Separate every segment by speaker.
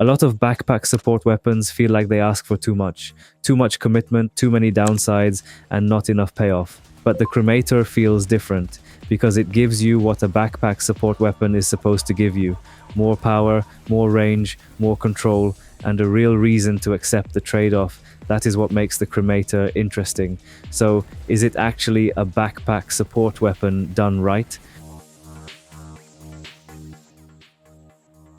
Speaker 1: A lot of backpack support weapons feel like they ask for too much commitment, too many downsides, and not enough payoff. But the Cremator feels different, because it gives you what a backpack support weapon is supposed to give you: more power, more range, more control, and a real reason to accept the trade-off. That is what makes the Cremator interesting. So, is it actually a backpack support weapon done right?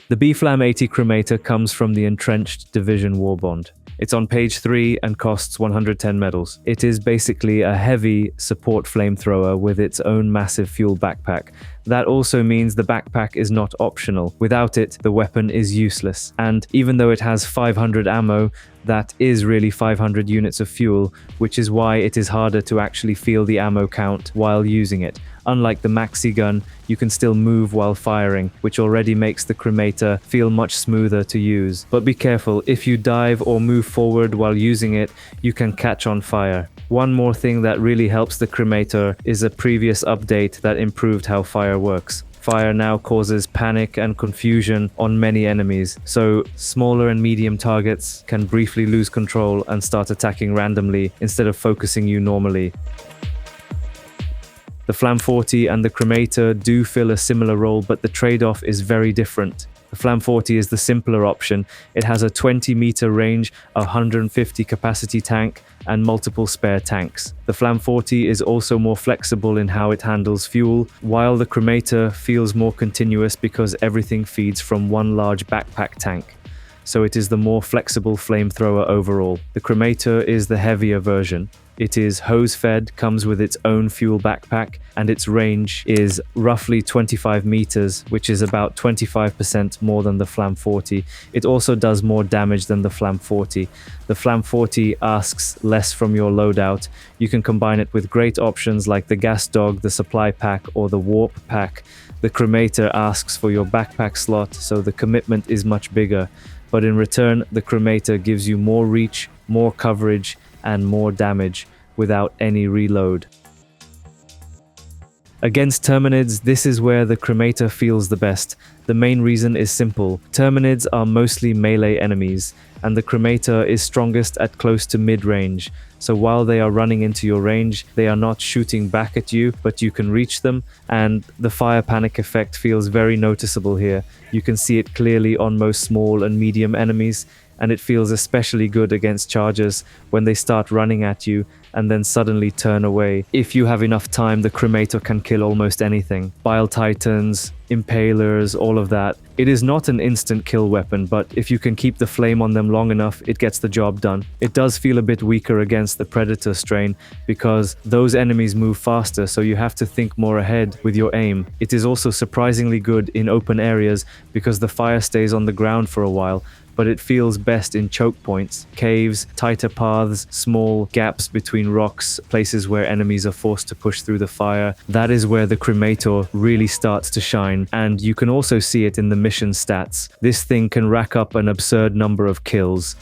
Speaker 1: The B-Flam 80 Cremator comes from the Entrenched Division Warbond. It's on page 3 and costs 110 medals. It is basically a heavy support flamethrower with its own massive fuel backpack. That also means the backpack is not optional. Without it, the weapon is useless. And even though it has 500 ammo, that is really 500 units of fuel, which is why it is harder to actually feel the ammo count while using it. Unlike the maxi gun, you can still move while firing, which already makes the Cremator feel much smoother to use. But be careful, if you dive or move forward while using it, you can catch on fire. One more thing that really helps the Cremator is a previous update that improved how fire works. Fire now causes panic and confusion on many enemies, so smaller and medium targets can briefly lose control and start attacking randomly instead of focusing you normally. The Flam 40 and the Cremator do fill a similar role, but the trade-off is very different. The Flam 40 is the simpler option. It has a 20-meter range, a 150 capacity tank, and multiple spare tanks. The Flam 40 is also more flexible in how it handles fuel, while the Cremator feels more continuous because everything feeds from one large backpack tank. So it is the more flexible flamethrower overall. The Cremator is the heavier version. It is hose-fed, comes with its own fuel backpack, and its range is roughly 25 meters, which is about 25% more than the Flam 40. It also does more damage than the Flam 40. The Flam 40 asks less from your loadout. You can combine it with great options like the Gas Dog, the Supply Pack, or the Warp Pack. The Cremator asks for your backpack slot, so the commitment is much bigger. But in return, the Cremator gives you more reach, more coverage, and more damage without any reload. Against Terminids, this is where the Cremator feels the best. The main reason is simple. Terminids are mostly melee enemies, and the Cremator is strongest at close to mid-range. So while they are running into your range, they are not shooting back at you, but you can reach them, and the fire panic effect feels very noticeable here. You can see it clearly on most small and medium enemies, and it feels especially good against chargers when they start running at you and then suddenly turn away. If you have enough time, the Cremator can kill almost anything. Bile Titans, Impalers, all of that. It is not an instant kill weapon, but if you can keep the flame on them long enough, it gets the job done. It does feel a bit weaker against the Predator strain because those enemies move faster, so you have to think more ahead with your aim. It is also surprisingly good in open areas because the fire stays on the ground for a while, but it feels best in choke points, caves, tighter paths, small gaps between rocks, places where enemies are forced to push through the fire. That is where the Cremator really starts to shine, and you can also see it in the mission stats. This thing can rack up an absurd number of kills.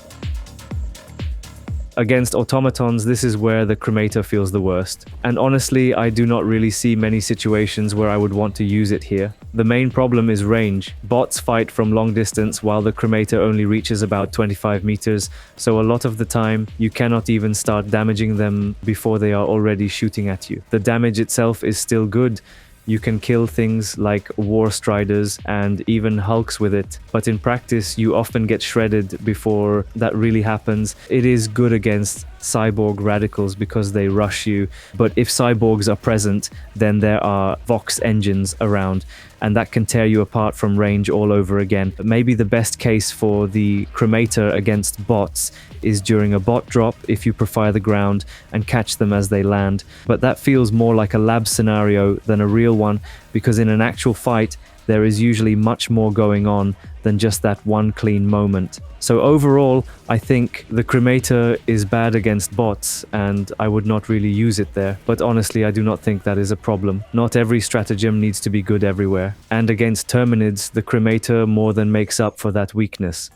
Speaker 1: Against Automatons, this is where the Cremator feels the worst. And honestly, I do not really see many situations where I would want to use it here. The main problem is range. Bots fight from long distance while the Cremator only reaches about 25 meters, so a lot of the time you cannot even start damaging them before they are already shooting at you. The damage itself is still good. You can kill things like War Striders and even Hulks with it, but in practice you often get shredded before that really happens. It is good against cyborg radicals because they rush you, but if cyborgs are present, then there are Vox engines around, and that can tear you apart from range all over again. But maybe the best case for the Cremator against bots is during a bot drop if you prefer the ground and catch them as they land. But that feels more like a lab scenario than a real one, because in an actual fight, there is usually much more going on than just that one clean moment. So overall, I think the Cremator is bad against bots, and I would not really use it there. But honestly, I do not think that is a problem. Not every stratagem needs to be good everywhere. And against Terminids, the Cremator more than makes up for that weakness.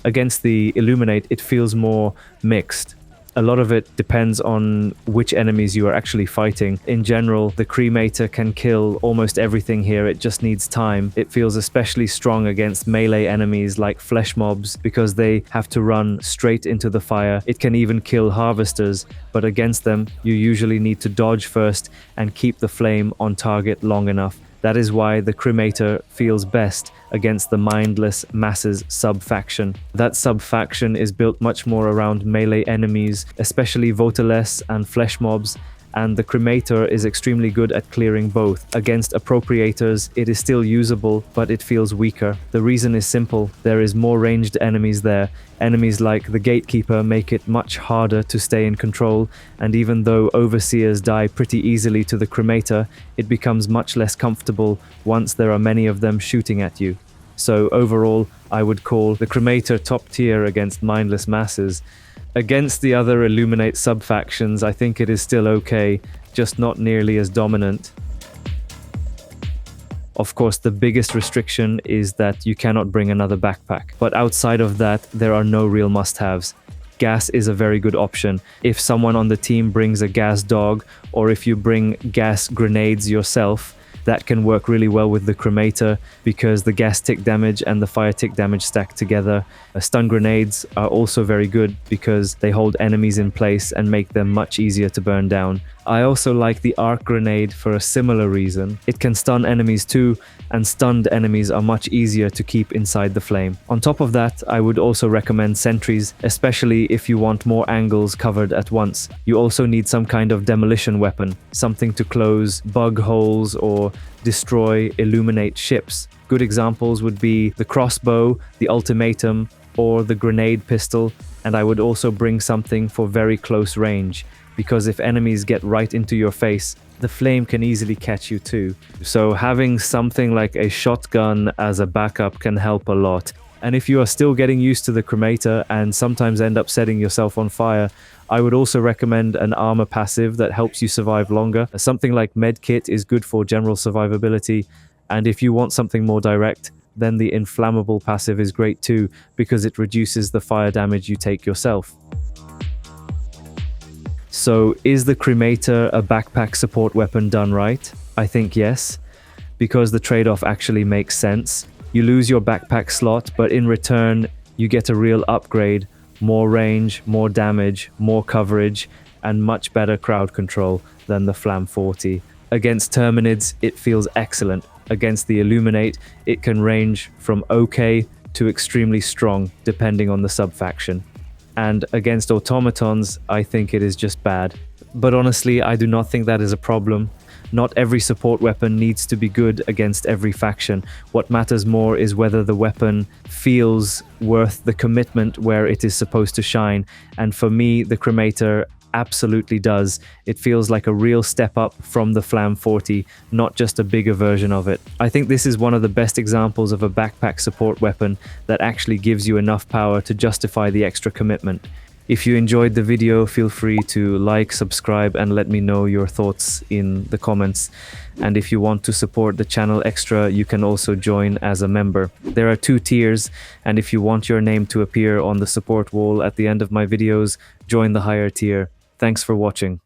Speaker 1: Against the Illuminate, it feels more mixed. A lot of it depends on which enemies you are actually fighting. In general, the Cremator can kill almost everything here, it just needs time. It feels especially strong against melee enemies like flesh mobs because they have to run straight into the fire. It can even kill harvesters, but against them, you usually need to dodge first and keep the flame on target long enough. That is why the Cremator feels best against the mindless masses subfaction. That subfaction is built much more around melee enemies, especially votaless and flesh mobs, and the Cremator is extremely good at clearing both. Against appropriators, it is still usable, but it feels weaker. The reason is simple: there is more ranged enemies there. Enemies like the Gatekeeper make it much harder to stay in control, and even though Overseers die pretty easily to the Cremator, it becomes much less comfortable once there are many of them shooting at you. So overall, I would call the Cremator top tier against mindless masses. Against the other Illuminate subfactions, I think it is still okay, just not nearly as dominant. Of course, the biggest restriction is that you cannot bring another backpack, but outside of that, there are no real must-haves. Gas is a very good option. If someone on the team brings a gas dog, or if you bring gas grenades yourself, that can work really well with the Cremator because the gas tick damage and the fire tick damage stack together. Stun grenades are also very good because they hold enemies in place and make them much easier to burn down. I also like the arc grenade for a similar reason. It can stun enemies too, and stunned enemies are much easier to keep inside the flame. On top of that, I would also recommend sentries, especially if you want more angles covered at once. You also need some kind of demolition weapon, something to close bug holes or destroy Illuminate ships. Good examples would be the crossbow, the ultimatum, or the grenade pistol, and I would also bring something for very close range, because if enemies get right into your face, the flame can easily catch you too. So having something like a shotgun as a backup can help a lot. And if you are still getting used to the Cremator and sometimes end up setting yourself on fire, I would also recommend an armor passive that helps you survive longer. Something like Medkit is good for general survivability, and if you want something more direct, then the inflammable passive is great too, because it reduces the fire damage you take yourself. So is the Cremator a backpack support weapon done right? I think yes, because the trade-off actually makes sense. You lose your backpack slot, but in return, you get a real upgrade, more range, more damage, more coverage, and much better crowd control than the Flam 40. Against Terminids, it feels excellent. Against the Illuminate, it can range from okay to extremely strong, depending on the subfaction. And against Automatons, I think it is just bad. But honestly, I do not think that is a problem. Not every support weapon needs to be good against every faction. What matters more is whether the weapon feels worth the commitment where it is supposed to shine. And for me, the Cremator absolutely does. It feels like a real step up from the Flam 40, not just a bigger version of it. I think this is one of the best examples of a backpack support weapon that actually gives you enough power to justify the extra commitment. If you enjoyed the video, feel free to like, subscribe, and let me know your thoughts in the comments. And if you want to support the channel extra, you can also join as a member. There are 2 tiers, and if you want your name to appear on the support wall at the end of my videos, join the higher tier. Thanks for watching.